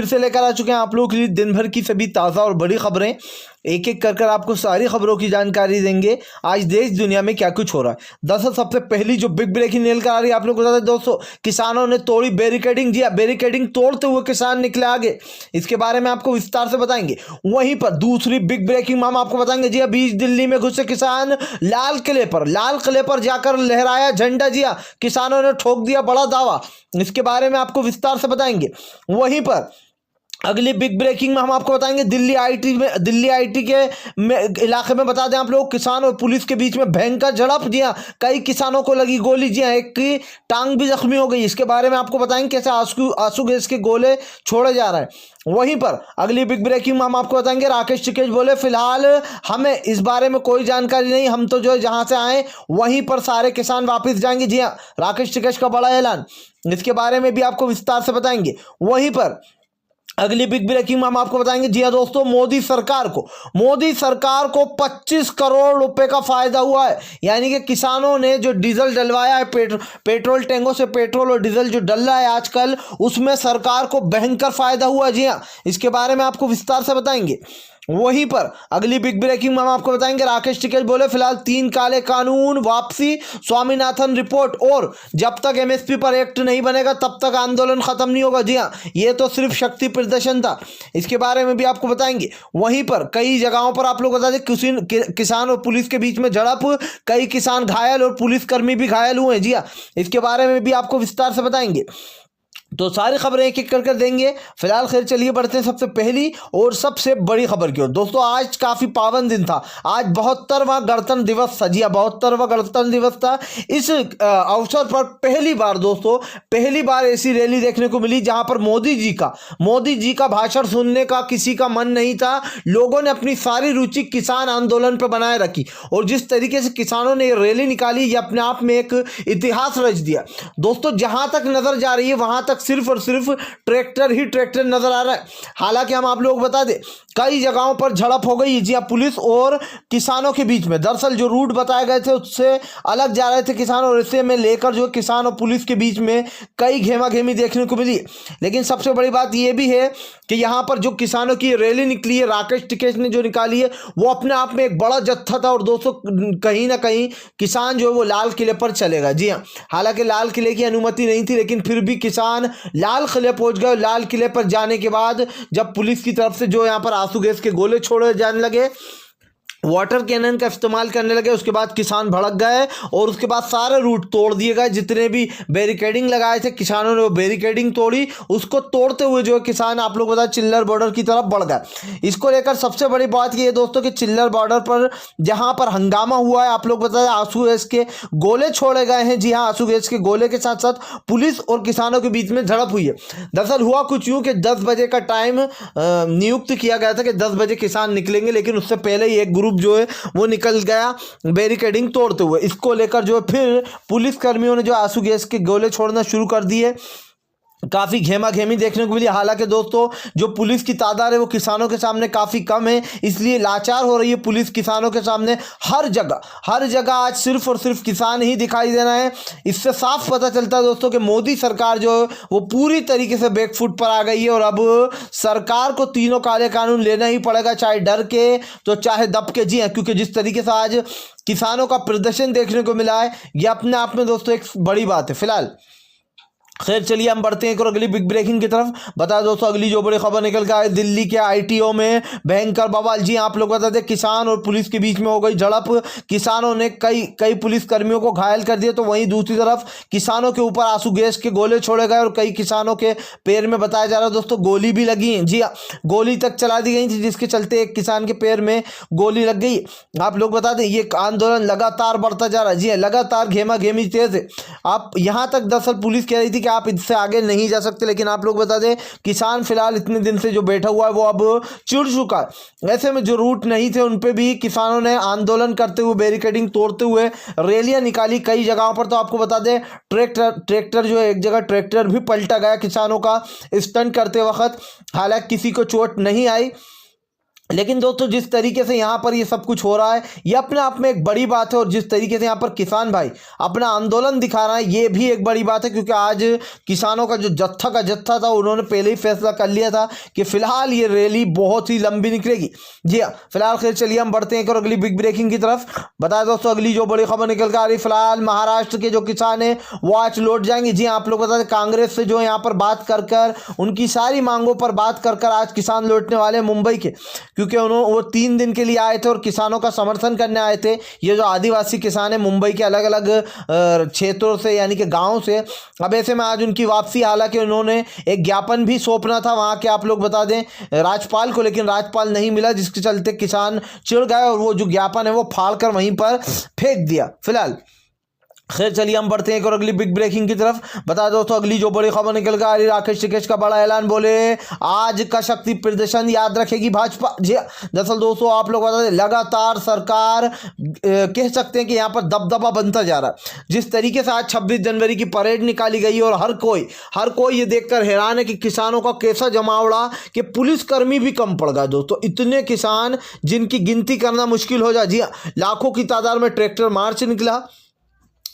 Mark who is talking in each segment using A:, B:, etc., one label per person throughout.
A: फिर से लेकर आ चुके हैं आप लोगों के लिए दिन भर की सभी ताज़ा और बड़ी खबरें। एक एक कर आपको सारी खबरों की जानकारी देंगे आज देश दुनिया में क्या कुछ हो रहा है। दरअसल सबसे पहली जो बिग ब्रेकिंग निकल आ रही है आप लोग को बता दें दोस्तों, किसानों ने तोड़ी बैरिकेडिंग। जी बैरिकेडिंग तोड़ते हुए किसान निकले आगे, इसके बारे में आपको विस्तार से बताएंगे। वहीं पर दूसरी बिग ब्रेकिंग हम आपको बताएंगे। जी बीच दिल्ली में घुसे किसान लाल किले पर जाकर लहराया झंडा। जी किसानों ने ठोक दिया बड़ा दावा, इसके बारे में आपको विस्तार से बताएंगे। वहीं पर अगली बिग ब्रेकिंग में हम आपको बताएंगे दिल्ली आईटी के इलाके में बता दें आप लोग, किसान और पुलिस के बीच में भयंकर झड़प। जी हाँ, कई किसानों को लगी गोली। जी हाँ, एक की टांग भी जख्मी हो गई। इसके बारे में आपको बताएंगे कैसे आंसू गैस के गोले छोड़े जा रहे हैं। वहीं पर अगली बिग ब्रेकिंग में हम आपको बताएंगे राकेश टिकैत बोले फिलहाल हमें इस बारे में कोई जानकारी नहीं, हम तो जो है जहां से आए वहीं पर सारे किसान वापस जाएंगे। जी हाँ, राकेश टिकैत का बड़ा ऐलान, इसके बारे में भी आपको विस्तार से बताएंगे। वहीं पर अगली बिग ब्रेकिंग में हम आपको बताएंगे। जी हाँ दोस्तों, मोदी सरकार को 25 करोड़ रुपए का फायदा हुआ है। यानी कि किसानों ने जो डीजल डलवाया है, पेट्रोल टैंकों से पेट्रोल और डीजल जो डल रहा है आजकल, उसमें सरकार को भयंकर फायदा हुआ। जी हाँ, इसके बारे में आपको विस्तार से बताएंगे। वहीं पर अगली बिग ब्रेकिंग में हम आपको बताएंगे राकेश टिकैत बोले फिलहाल 3 काले कानून वापसी, स्वामीनाथन रिपोर्ट, और जब तक एमएसपी पर एक्ट नहीं बनेगा तब तक आंदोलन खत्म नहीं होगा। जी हाँ, ये तो सिर्फ शक्ति प्रदर्शन था, इसके बारे में भी आपको बताएंगे। वहीं पर कई जगहों पर आप लोग बता दें किसान और पुलिस के बीच में झड़प, कई किसान घायल और पुलिसकर्मी भी घायल हुए। जी हाँ, इसके बारे में भी आपको विस्तार से बताएंगे। तो सारी खबरें एक एक कर देंगे। फिलहाल खैर चलिए बढ़ते हैं सबसे पहली और सबसे बड़ी खबर की ओर। दोस्तों आज काफी पावन दिन था, आज 72वां गणतंत्र दिवस था। जी हाँ, 72वां गणतंत्र दिवस था। इस अवसर पर पहली बार ऐसी रैली देखने को मिली जहां पर मोदी जी का भाषण सुनने का किसी का मन नहीं था। लोगों ने अपनी सारी रुचि किसान आंदोलन पर बनाए रखी और जिस तरीके से किसानों ने रैली निकाली, ये अपने आप में एक इतिहास रच दिया। दोस्तों जहां तक नजर जा रही है वहां तक सिर्फ और सिर्फ ट्रैक्टर ही ट्रैक्टर नजर आ रहा है। हालांकि हम आप लोग बता दें कई जगहों पर झड़प हो गई। जी हाँ, पुलिस और किसानों के बीच में। दरअसल जो रूट बताए गए थे उससे अलग जा रहे थे किसान, और इसे में लेकर जो किसान और पुलिस के बीच में कई घेमाघेमी देखने को मिली। लेकिन सबसे बड़ी बात यह भी है कि यहाँ पर जो किसानों की रैली निकली है, राकेश टिकैत ने जो निकाली है, वो अपने आप में एक बड़ा जत्था था। और दोस्तों कहीं ना कहीं किसान जो है वो लाल किले पर चलेगा। जी हाँ, हालांकि लाल किले की अनुमति नहीं थी, लेकिन फिर भी किसान लाल किले पहुंच गए। लाल किले पर जाने के बाद जब पुलिस की तरफ से जो यहाँ पर आंसू गैस के गोले छोड़े जाने लगे, वाटर कैनन का इस्तेमाल करने लगे, उसके बाद किसान भड़क गए और उसके बाद सारे रूट तोड़ दिए गए। जितने भी बैरिकेडिंग लगाए थे किसानों ने वो बैरिकेडिंग तोड़ी। उसको तोड़ते हुए जो किसान आप लोग बता चिल्लर बॉर्डर की तरफ बढ़ गए। इसको लेकर सबसे बड़ी बात ये दोस्तों कि चिल्लर बॉर्डर पर जहां पर हंगामा हुआ है, आप लोग बता दें आंसू गैस के गोले छोड़े गए हैं। जी हाँ, आंसू गैस के गोले के साथ साथ पुलिस और किसानों के बीच में झड़प हुई है। दरअसल हुआ कुछ यूं कि 10 बजे का टाइम नियुक्त किया गया था कि 10 बजे किसान निकलेंगे, लेकिन उससे पहले ही एक ग्रुप जो है वो निकल गया बैरिकेडिंग तोड़ते हुए। इसको लेकर जो है फिर पुलिस कर्मियों ने जो आंसू गैस के गोले छोड़ना शुरू कर दिए। काफी घेमाघेमी देखने को मिली। हालांकि दोस्तों जो पुलिस की तादाद है वो किसानों के सामने काफी कम है, इसलिए लाचार हो रही है पुलिस किसानों के सामने। हर जगह आज सिर्फ और सिर्फ किसान ही दिखाई दे रहे हैं। इससे साफ पता चलता है दोस्तों कि मोदी सरकार जो है वो पूरी तरीके से बैकफुट पर आ गई है और अब सरकार को तीनों काले कानून लेना ही पड़ेगा, चाहे डर के तो चाहे दब के। जी हाँ, क्योंकि जिस तरीके से आज किसानों का प्रदर्शन देखने को मिला है, यह अपने आप में दोस्तों एक बड़ी बात है। फिलहाल खैर चलिए हम बढ़ते हैं एक और अगली बिग ब्रेकिंग की तरफ। बता दोस्तों अगली जो बड़ी खबर निकल के आई, दिल्ली के आईटीओ में भयंकर बवाल। जी आप लोग बता दें किसान और पुलिस के बीच में हो गई झड़प, किसानों ने कई पुलिस कर्मियों को घायल कर दिया। तो वहीं दूसरी तरफ किसानों के ऊपर आंसू गैस के गोले छोड़े गए और कई किसानों के पैर में बताया जा रहा है दोस्तों गोली भी लगी है। जी हाँ, गोली तक चला दी गई थी जिसके चलते एक किसान के पैर में गोली लग गई। आप लोग बता दें ये आंदोलन लगातार बढ़ता जा रहा है। जी हाँ, लगातार घेमा घेमी तेज है। आप यहाँ तक दरअसल पुलिस कह रही थी कि आप इससे आगे नहीं जा सकते, लेकिन आप लोग बता दें किसान फिलहाल इतने दिन से जो बैठा हुआ है वो अब चिढ़ चुका है। ऐसे में जो रूट नहीं थे उन पे भी किसानों ने आंदोलन करते हुए बैरिकेडिंग तोड़ते हुए रैलियां निकाली कई जगहों पर। तो आपको बता दें ट्रैक्टर जो है एक जगह ट्रैक्टर भी पलटा गया किसानों का स्टंट करते वक्त, हालांकि किसी को चोट नहीं आई। लेकिन दोस्तों जिस तरीके से यहाँ पर ये सब कुछ हो रहा है ये अपने आप में एक बड़ी बात है, और जिस तरीके से यहाँ पर किसान भाई अपना आंदोलन दिखा रहा है ये भी एक बड़ी बात है, क्योंकि आज किसानों का जो जत्था था उन्होंने पहले ही फैसला कर लिया था कि फिलहाल ये रैली बहुत ही लंबी निकलेगी। जी हाँ, फिलहाल खैर चलिए हम बढ़ते हैं और अगली बिग ब्रेकिंग की तरफ। बताया दोस्तों अगली जो बड़ी खबर निकल कर आ रही, फिलहाल महाराष्ट्र के जो किसान है वो आज लौट जाएंगे। जी हाँ, आप लोग बता दें कांग्रेस से जो यहाँ पर बात कर उनकी सारी मांगों पर बात कर आज किसान लौटने वाले मुंबई के, क्योंकि उन्होंने वो 3 दिन के लिए आए थे और किसानों का समर्थन करने आए थे। ये जो आदिवासी किसान है मुंबई के अलग अलग क्षेत्रों से यानी कि गांव से, अब ऐसे में आज उनकी वापसी, हालांकि उन्होंने एक ज्ञापन भी सौंपना था वहां के आप लोग बता दें राज्यपाल को, लेकिन राज्यपाल नहीं मिला, जिसके चलते किसान चिढ़ गए और वो जो ज्ञापन है वो फाड़ कर वहीं पर फेंक दिया। फिलहाल खैर चलिए हम बढ़ते हैं और अगली बिग ब्रेकिंग की तरफ। बता दो तो अगली जो बड़ी खबर निकल कर आ रही, राकेश टिकेश का बड़ा ऐलान, बोले आज का शक्ति प्रदर्शन याद रखेगी भाजपा। जी दरअसल दोस्तों आप लोग बता दें लगातार सरकार कह सकते हैं कि यहाँ पर दबदबा बनता जा रहा है। जिस तरीके से आज 26 जनवरी की परेड निकाली गई और हर कोई ये देखकर हैरान है कि किसानों का कैसा जमावड़ा कि पुलिसकर्मी भी कम पड़ गया दोस्तों। इतने किसान जिनकी गिनती करना मुश्किल हो जाए। जी लाखों की तादाद में ट्रैक्टर मार्च निकला।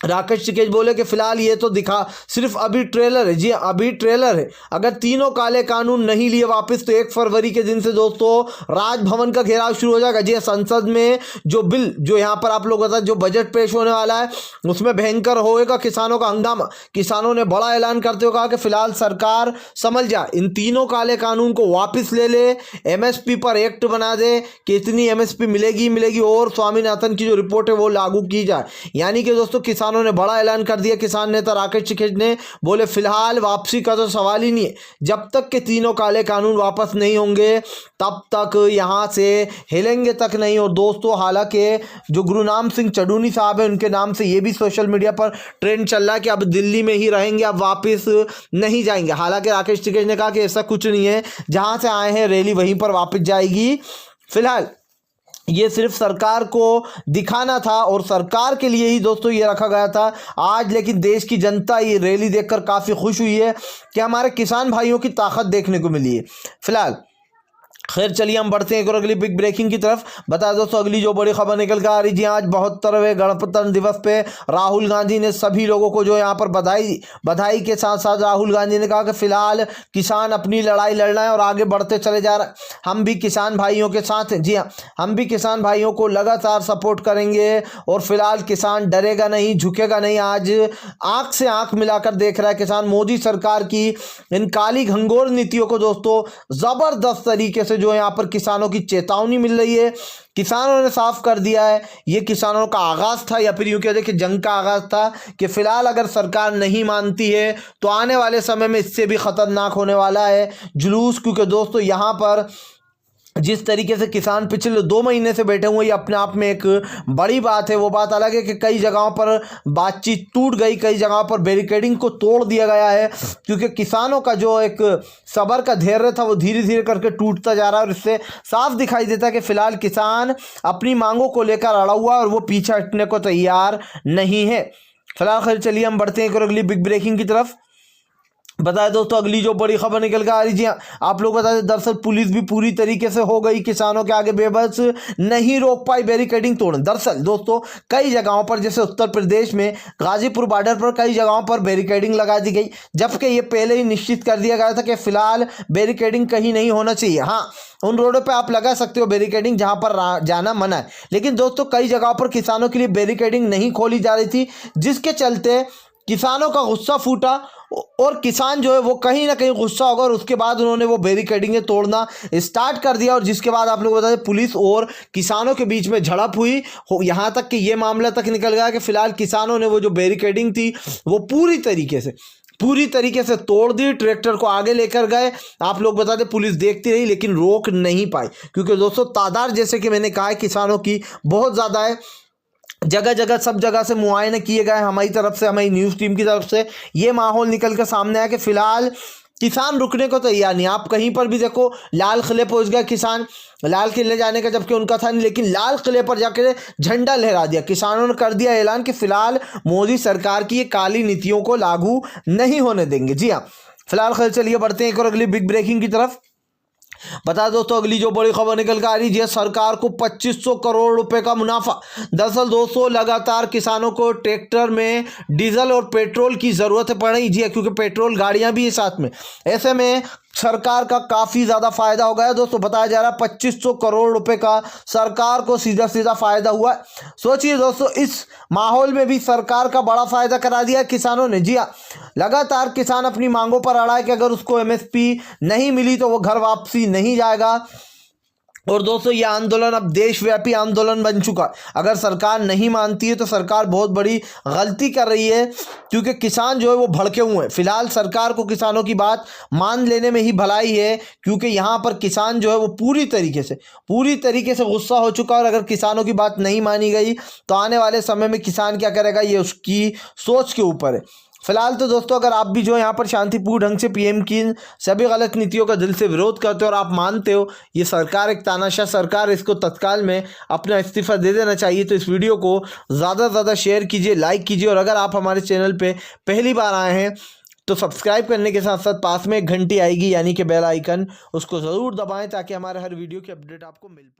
A: राकेश टिकेश बोले कि फिलहाल ये तो दिखा सिर्फ अभी ट्रेलर है। जी अभी ट्रेलर है, अगर तीनों काले कानून नहीं लिए वापस तो 1 फरवरी के दिन से दोस्तों राजभवन का घेराव शुरू हो जाएगा। जी संसद में जो बिल जो यहाँ पर आप लोग बता जो बजट पेश होने वाला है उसमें भयंकर होएगा किसानों का हंगामा। किसानों ने बड़ा ऐलान करते हुए कहा कि फिलहाल सरकार समझ जाए, इन तीनों काले कानून को वापस ले एमएसपी पर एक्ट बना दे कि इतनी एमएसपी मिलेगी और स्वामीनाथन की जो रिपोर्ट है वो लागू की जाए। यानी कि दोस्तों किसानों ने बड़ा ऐलान कर दिया। किसान नेता राकेश टिकेश ने बोले फिलहाल वापसी का तो सवाल ही नहीं है, जब तक के तीनों काले कानून वापस नहीं होंगे तब तक यहां से हिलेंगे तक नहीं। और दोस्तों हालांकि जो गुरुनाम सिंह चडूनी साहब है उनके नाम से ये भी सोशल मीडिया पर ट्रेंड चल रहा है कि अब दिल्ली में ही रहेंगे, अब वापस नहीं जाएंगे। हालांकि राकेश टिकेश ने कहा कि ऐसा कुछ नहीं है, जहां से आए हैं रैली वहीं पर वापस जाएगी। फिलहाल ये सिर्फ सरकार को दिखाना था और सरकार के लिए ही दोस्तों ये रखा गया था आज, लेकिन देश की जनता ये रैली देखकर काफ़ी खुश हुई है कि हमारे किसान भाइयों की ताकत देखने को मिली है। फिलहाल खैर चलिए हम बढ़ते हैं और अगली बिग ब्रेकिंग की तरफ। बता दो तो अगली जो बड़ी खबर निकल कर आ रही, जी आज 72वें गणतंत्र दिवस पे राहुल गांधी ने सभी लोगों को जो यहाँ पर बधाई के साथ साथ राहुल गांधी ने कहा कि फिलहाल किसान अपनी लड़ाई लड़ रहे हैं और आगे बढ़ते चले जा रहे हैं, हम भी किसान भाइयों के साथ हैं। जी हाँ, हम भी किसान भाइयों को लगातार सपोर्ट करेंगे और फिलहाल किसान डरेगा नहीं, झुकेगा नहीं। आज आंख से आंख मिलाकर देख रहा है किसान मोदी सरकार की इन काली घंघोर नीतियों को दोस्तों जबरदस्त तरीके से जो यहाँ पर किसानों की चेतावनी मिल रही है। किसानों ने साफ कर दिया है ये किसानों का आगाज था या फिर यूं कह दे कि जंग का आगाज था कि फिलहाल अगर सरकार नहीं मानती है तो आने वाले समय में इससे भी खतरनाक होने वाला है जुलूस। क्योंकि दोस्तों यहाँ पर जिस तरीके से किसान पिछले 2 महीने से बैठे हुए ये अपने आप में एक बड़ी बात है। वो बात अलग है कि कई जगहों पर बातचीत टूट गई, कई जगहों पर बैरिकेडिंग को तोड़ दिया गया है, क्योंकि किसानों का जो एक सब्र का धैर्य था वो धीरे धीरे करके टूटता जा रहा है। और इससे साफ दिखाई देता है कि फिलहाल किसान अपनी मांगों को लेकर अड़ा हुआ है और वो पीछे हटने को तैयार नहीं है। फिलहाल खैर चलिए हम बढ़ते हैं अगली बिग ब्रेकिंग की तरफ। बताया दोस्तों अगली जो बड़ी खबर निकल कर आ रही, जी आप लोग बता दें दरअसल पुलिस भी पूरी तरीके से हो गई किसानों के आगे बेबस, नहीं रोक पाई बैरिकेडिंग तोड़ने। दरअसल दोस्तों कई जगहों पर जैसे उत्तर प्रदेश में गाजीपुर बॉर्डर पर कई जगहों पर बैरिकेडिंग लगा दी गई, जबकि ये पहले ही निश्चित कर दिया गया था कि फिलहाल बैरिकेडिंग कहीं नहीं होना चाहिए। हाँ, उन रोडों पे आप लगा सकते हो बैरिकेडिंग जहां पर जाना मना है, लेकिन दोस्तों कई जगहों पर किसानों के लिए बैरिकेडिंग नहीं खोली जा रही थी, जिसके चलते किसानों का गुस्सा फूटा और किसान जो है वो कहीं ना कहीं गुस्सा होगा और उसके बाद उन्होंने वो बैरिकेडिंग तोड़ना स्टार्ट कर दिया। और जिसके बाद आप लोग बता दें पुलिस और किसानों के बीच में झड़प हुई, यहाँ तक कि ये मामला तक निकल गया कि फिलहाल किसानों ने वो जो बैरिकेडिंग थी वो पूरी तरीके से तोड़ दी, ट्रैक्टर को आगे लेकर गए। आप लोग बता दें पुलिस देखती रही लेकिन रोक नहीं पाई, क्योंकि दोस्तों तादाद जैसे कि मैंने कहा है किसानों की बहुत ज़्यादा है। जगह जगह सब जगह से मुआयने किए गए हमारी तरफ से, हमारी न्यूज़ टीम की तरफ से ये माहौल निकल कर सामने आया कि फिलहाल किसान रुकने को तैयार नहीं। आप कहीं पर भी देखो लाल किले पहुंच गया किसान, लाल किले जाने का जबकि उनका था नहीं, लेकिन लाल किले पर जाकर झंडा लहरा दिया। किसानों ने कर दिया ऐलान कि फिलहाल मोदी सरकार की ये काली नीतियों को लागू नहीं होने देंगे। जी हाँ, फिलहाल खैर चलिए बढ़ते हैं एक और अगली बिग ब्रेकिंग की तरफ। बता दोस्तों अगली जो बड़ी खबर निकल कर आ रही है, सरकार को 2500 करोड़ रुपए का मुनाफा। दरअसल दोस्तों लगातार किसानों को ट्रैक्टर में डीजल और पेट्रोल की जरूरत पड़ रही है, क्योंकि पेट्रोल गाड़ियां भी है साथ में। ऐसे में सरकार का काफी ज्यादा फायदा हो गया दोस्तों। बताया जा रहा है 2500 करोड़ रुपए का सरकार को सीधा सीधा फायदा हुआ। सोचिए दोस्तों, इस माहौल में भी सरकार का बड़ा फायदा करा दिया किसानों ने। जी हाँ, लगातार किसान अपनी मांगों पर अड़ा है कि अगर उसको एमएसपी नहीं मिली तो वो घर वापसी नहीं जाएगा। और दोस्तों ये आंदोलन अब देशव्यापी आंदोलन बन चुका है। अगर सरकार नहीं मानती है तो सरकार बहुत बड़ी गलती कर रही है, क्योंकि किसान जो है वो भड़के हुए हैं। फिलहाल सरकार को किसानों की बात मान लेने में ही भलाई है, क्योंकि यहाँ पर किसान जो है वो पूरी तरीके से गुस्सा हो चुका है। और अगर किसानों की बात नहीं मानी गई तो आने वाले समय में किसान क्या करेगा, ये उसकी सोच के ऊपर है। फिलहाल तो दोस्तों अगर आप भी जो यहाँ पर शांतिपूर्ण ढंग से पीएम की सभी गलत नीतियों का दिल से विरोध करते हो और आप मानते हो ये सरकार एक तानाशाह सरकार, इसको तत्काल में अपना इस्तीफा दे देना चाहिए, तो इस वीडियो को ज़्यादा से ज़्यादा शेयर कीजिए, लाइक कीजिए। और अगर आप हमारे चैनल पे पहली बार आए हैं तो सब्सक्राइब करने के साथ साथ पास में एक घंटी आएगी यानी कि बेल आइकन, उसको ज़रूर दबाएँ ताकि हमारे हर वीडियो की अपडेट आपको मिल पाए।